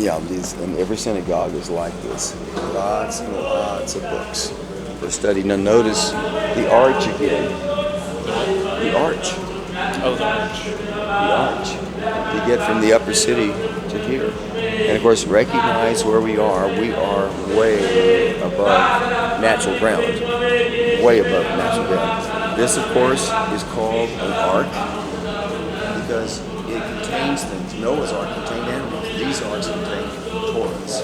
Yeah, and every synagogue is like this. Lots and lots of books for study. Now notice the arch again. The arch. Oh, the arch. The arch. To get from the upper city to here. And of course, recognize where we are. We are way above natural ground. Way above natural ground. This, of course, is called an ark because it contains things. Noah's ark contained animals. These arks contain Torahs.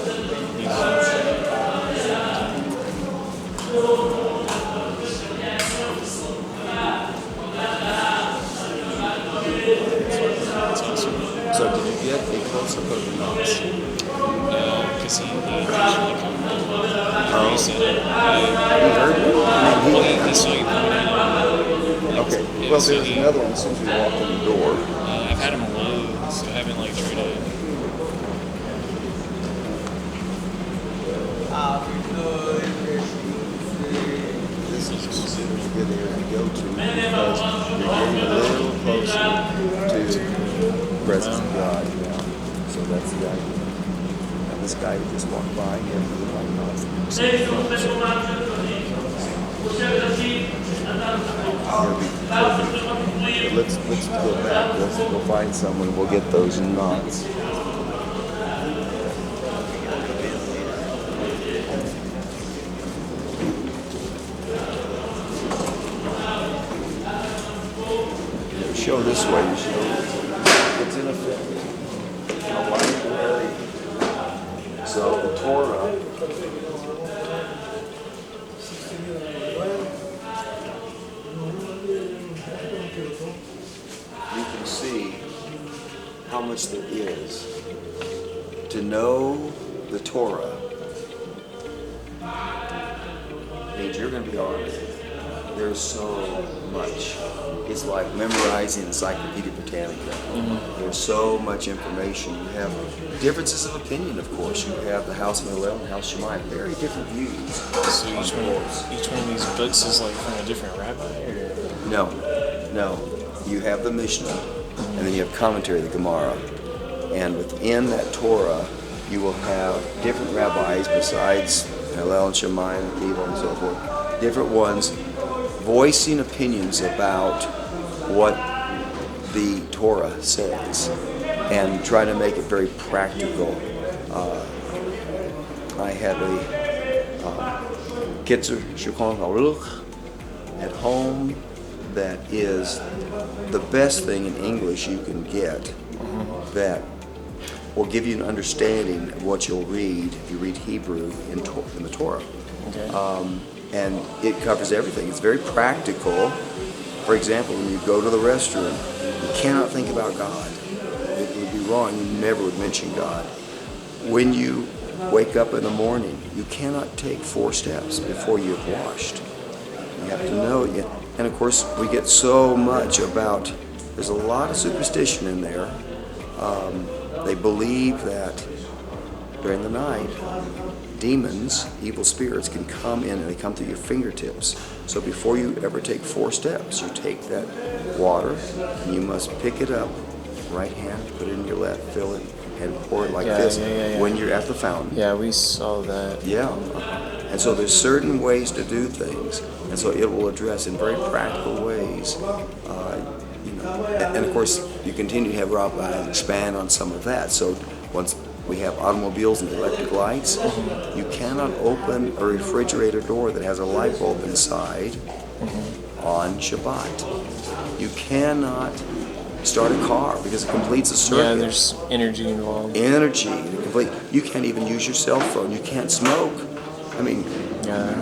So did you get a close-up of the knots? Because he usually comes. He said it. He heard me? He saw you coming in. Okay. Well, there's another one as soon as we walk in the door. I've had him alone, so I haven't tried to. This is considered a good area to go to because you're getting a little closer to the presence of God. Yeah. So that's the idea. And this guy who just walked by here, he might not Let's go back. Let's go find someone. We'll get those knots. Show this way. You show it's in effect. So the Torah. You can see how much there is to know the Torah. Means you're going to be all right. There's so much. It's like memorizing Encyclopedia Britannica. There's so much information. You have differences of opinion, of course. You have the House of Hillel and the House of Shammai, very different views. So each one of these books is like from a different rabbi? Or? No. You have the Mishnah, and then you have commentary, the Gemara. And within that Torah, you will have different rabbis besides Hillel and Shammai and Levi and so forth. Different ones voicing opinions about what the Torah says and try to make it very practical. I have a Ketzer Shulchan Aruch at home that is the best thing in English you can get that will give you an understanding of what you'll read if you read Hebrew in the Torah. Okay. And it covers everything. It's very practical. For example, when you go to the restroom, you cannot think about God. It would be wrong. You never would mention God. When you wake up in the morning, you cannot take 4 steps before you've washed. You have to know it. And of course, we get so much about, there's a lot of superstition in there. They believe that during the night, demons, evil spirits, can come in and they come through your fingertips. So before you ever take 4 steps, you take that water and you must pick it up, right hand, put it in your left, fill it, and pour it like this when you're at the fountain. Yeah, we saw that. Yeah. And so there's certain ways to do things. And so it will address in very practical ways. And of course, you continue to have rabbis expand on some of that. So once we have automobiles and electric lights, you cannot open a refrigerator door that has a light bulb inside on Shabbat. You cannot start a car because it completes a circuit. Yeah, there's energy involved. Energy to complete. You can't even use your cell phone. You can't smoke. I mean,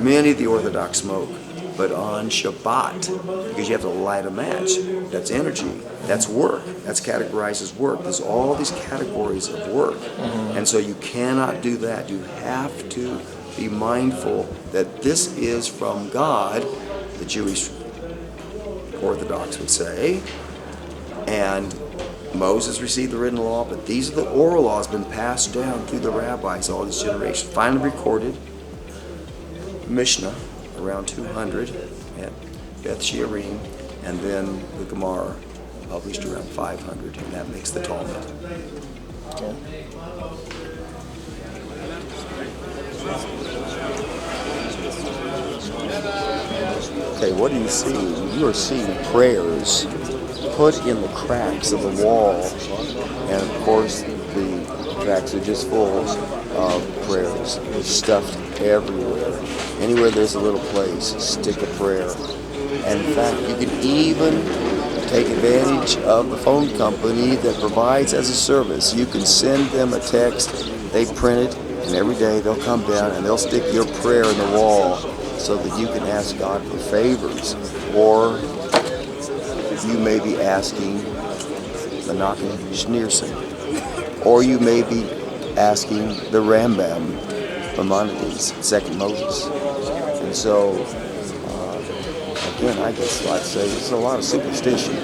many of the Orthodox smoke. But on Shabbat, because you have to light a match, that's energy, that's work, that's categorized as work. There's all these categories of work. And so you cannot do that. You have to be mindful that this is from God, the Jewish Orthodox would say, and Moses received the written law, but these are the oral laws been passed down through the rabbis all these generations, finally recorded. Mishnah, around 200 at Beth Shearim, and then the Gemara published around 500, and that makes the Talmud. Okay. Okay, what do you see? You are seeing prayers put in the cracks of the wall. And of course, the cracks are just full of prayers. They're stuffed everywhere. Anywhere there's a little place, stick a prayer. And in fact, you can even take advantage of the phone company that provides as a service. You can send them a text, they print it, and every day they'll come down and they'll stick your prayer in the wall so that you can ask God for favors. Or you may be asking Menachem Schneerson. Or you may be asking the Rambam, Maimonides, Second Moses. And so, again, I guess I'd say there's a lot of superstition.